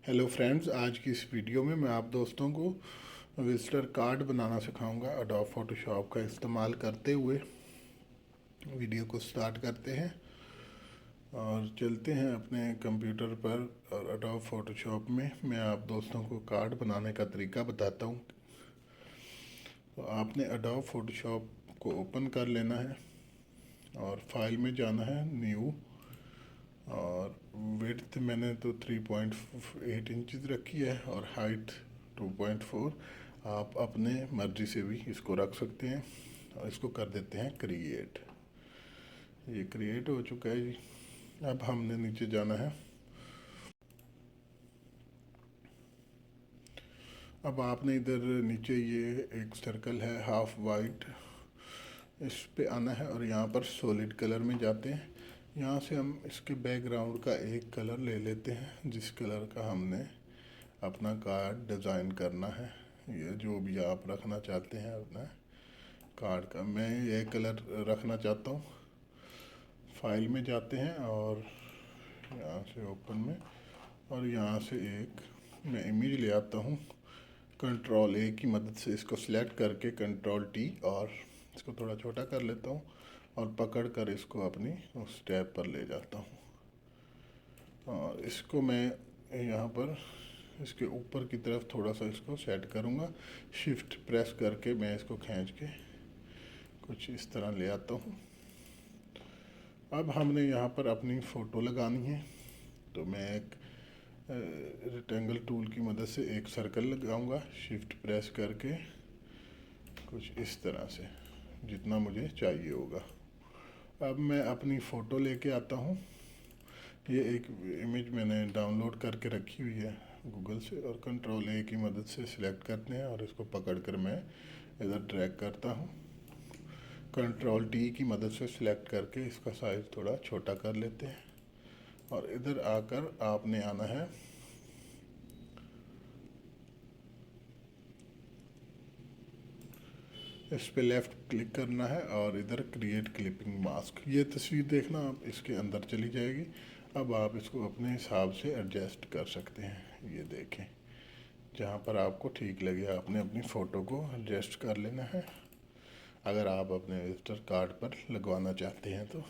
Hello friends, आज की इस वीडियो में मैं आप दोस्तों को विजिटर कार्ड बनाना सिखाऊंगा एडोब फोटोशॉप का इस्तेमाल करते हुए। वीडियो को स्टार्ट करते हैं और चलते हैं अपने कंप्यूटर पर और एडोब फोटोशॉप में मैं आप दोस्तों को कार्ड बनाने का तरीका बताता हूं। तो आपने एडोब फोटोशॉप को ओपन कर लेना है और फाइल में जाना है, न्यू, और विड्थ मैंने तो 3.8 इंचज़ रखी है और हाइट 2.4। आप अपने मर्ज़ी से भी इसको रख सकते हैं और इसको कर देते हैं क्रिएट। ये क्रिएट हो चुका है जी। अब हमने नीचे जाना है। अब आपने इधर नीचे ये एक सर्कल है हाफ वाइट, इस पे आना है और यहाँ पर सॉलिड कलर में जाते हैं। यहाँ से हम इसके बैकग्राउंड का एक कलर ले लेते हैं जिस कलर का हमने अपना कार्ड डिज़ाइन करना है। ये जो भी आप रखना चाहते हैं अपना कार्ड का, मैं ये कलर रखना चाहता हूँ। फाइल में जाते हैं और यहाँ से ओपन में, और यहाँ से एक मैं इमेज ले आता हूँ। कंट्रोल ए की मदद से इसको सिलेक्ट करके कंट्रोल टी और इसको थोड़ा छोटा कर लेता हूँ और पकड़ कर इसको अपनी उस टैब पर ले जाता हूँ। और इसको मैं यहाँ पर इसके ऊपर की तरफ थोड़ा सा इसको सेट करूँगा। शिफ्ट प्रेस करके मैं इसको खींच के कुछ इस तरह ले आता हूँ। अब हमने यहाँ पर अपनी फ़ोटो लगानी है, तो मैं एक रेक्टेंगल टूल की मदद से एक सर्कल लगाऊंगा, शिफ्ट प्रेस करके कुछ इस तरह से, जितना मुझे चाहिए होगा। अब मैं अपनी फ़ोटो लेके आता हूँ। ये एक इमेज मैंने डाउनलोड करके रखी हुई है गूगल से, और कंट्रोल ए की मदद से सिलेक्ट करते हैं और इसको पकड़कर मैं इधर ड्रैग करता हूँ। कंट्रोल टी की मदद से सिलेक्ट करके इसका साइज़ थोड़ा छोटा कर लेते हैं और इधर आकर आपने आना है इस पे लेफ़्ट क्लिक करना है और इधर क्रिएट क्लिपिंग मास्क। ये तस्वीर देखना आप इसके अंदर चली जाएगी। अब आप इसको अपने हिसाब से एडजस्ट कर सकते हैं। ये देखें, जहाँ पर आपको ठीक लगे आपने अपनी फ़ोटो को एडजस्ट कर लेना है, अगर आप अपने विजिटर कार्ड पर लगवाना चाहते हैं तो।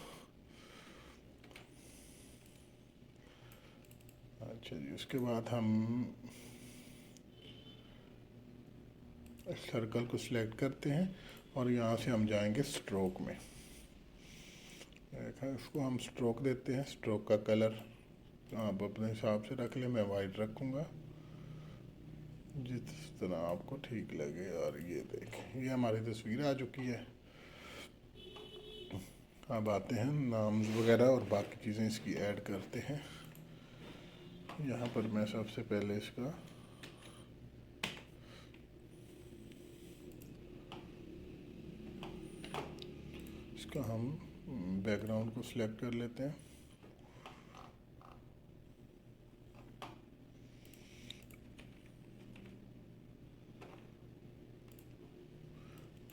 अच्छा जी, उसके बाद हम सर्कल को सिलेक्ट करते हैं और यहाँ से हम जाएंगे स्ट्रोक में। देखा, इसको हम स्ट्रोक देते हैं। स्ट्रोक का कलर आप अपने हिसाब से रख लें, मैं वाइट रखूँगा जिस तरह आपको ठीक लगे। और ये देखें, ये हमारी तस्वीर आ चुकी है। अब आते हैं नाम वगैरह और बाकी चीज़ें इसकी ऐड करते हैं। यहाँ पर मैं सबसे पहले इसका हम बैकग्राउंड को सिलेक्ट कर लेते हैं।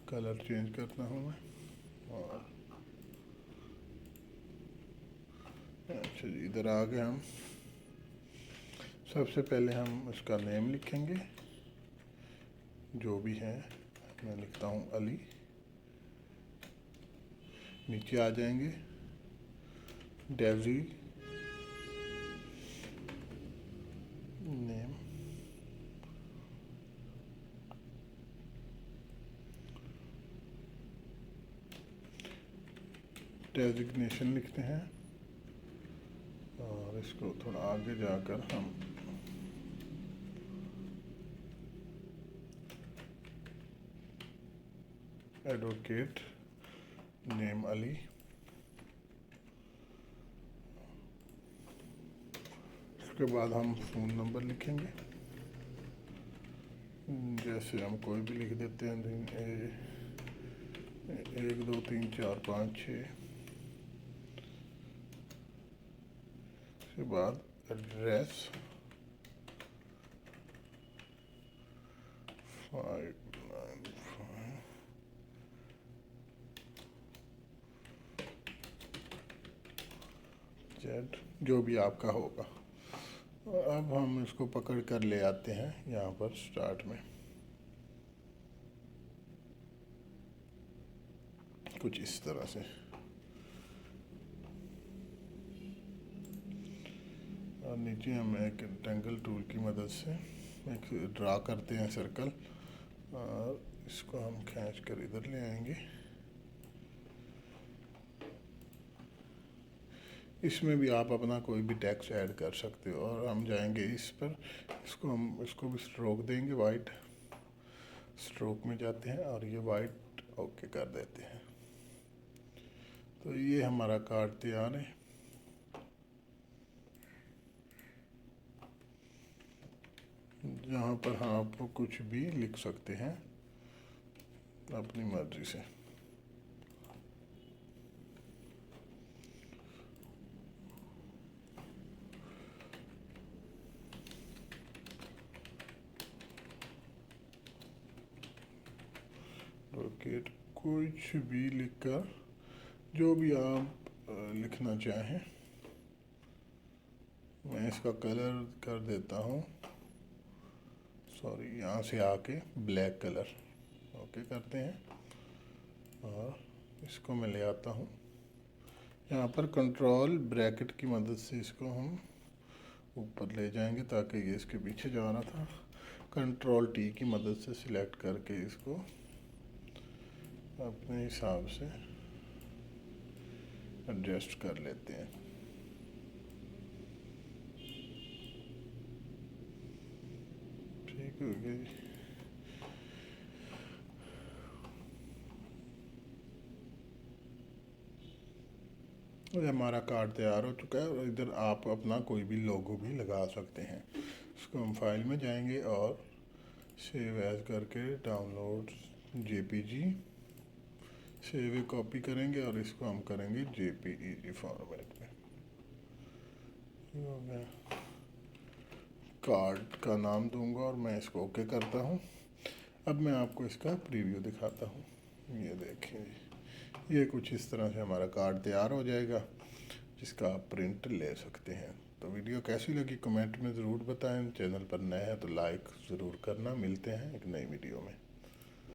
कलर चेंज करता हूँ मैं। और अच्छा जी, इधर आगे हम सबसे पहले हम इसका नेम लिखेंगे, जो भी है। मैं लिखता हूँ अली। नीचे आ जाएंगे, डेजी नेम, डेजिग्नेशन लिखते हैं और इसको थोड़ा आगे जाकर हम एडवोकेट नेम अली। इसके बाद हम फ़ोन नंबर लिखेंगे, जैसे हम कोई भी लिख देते हैं, 1 2 3 4 5 6। उसके बाद एड्रेस 595 जेड, जो भी आपका होगा। और अब हम इसको पकड़ कर ले आते हैं यहाँ पर स्टार्ट में, कुछ इस तरह से। और नीचे हम एक रेक्टेंगल टूल की मदद से एक ड्रा करते हैं सर्कल, और इसको हम खींच कर इधर ले आएंगे। इसमें भी आप अपना कोई भी टेक्स्ट ऐड कर सकते हो। और हम जाएंगे इस पर, इसको भी स्ट्रोक देंगे, वाइट स्ट्रोक में जाते हैं और ये वाइट ओके कर देते हैं। तो ये हमारा कार्ड तैयार है। जहाँ पर हाँ आप कुछ भी लिख सकते हैं अपनी मर्जी से। लोकेट कुछ भी लिखकर, जो भी आप लिखना चाहें। मैं इसका कलर कर देता हूँ, सॉरी यहाँ से आके ब्लैक कलर ओके करते हैं। और इसको मैं ले आता हूँ यहाँ पर, कंट्रोल ब्रैकेट की मदद से इसको हम ऊपर ले जाएंगे ताकि ये इसके पीछे जा रहा था। कंट्रोल टी की मदद से सिलेक्ट करके इसको अपने हिसाब से एडजस्ट कर लेते हैं। ठीक हो गया। और हमारा कार्ड तैयार हो चुका है। और इधर आप अपना कोई भी लोगो भी लगा सकते हैं। इसको हम फाइल में जाएंगे और सेव एज करके डाउनलोड जेपीजी सेव कॉपी करेंगे और इसको हम करेंगे जेपीईजी फॉर्मेट में। हो गया, कार्ड का नाम दूंगा और मैं इसको ओके करता हूँ। अब मैं आपको इसका प्रीव्यू दिखाता हूँ। ये देखिए, ये कुछ इस तरह से हमारा कार्ड तैयार हो जाएगा, जिसका आप प्रिंट ले सकते हैं। तो वीडियो कैसी लगी कमेंट में ज़रूर बताएं। चैनल पर नए हैं तो लाइक ज़रूर करना। मिलते हैं एक नई वीडियो में।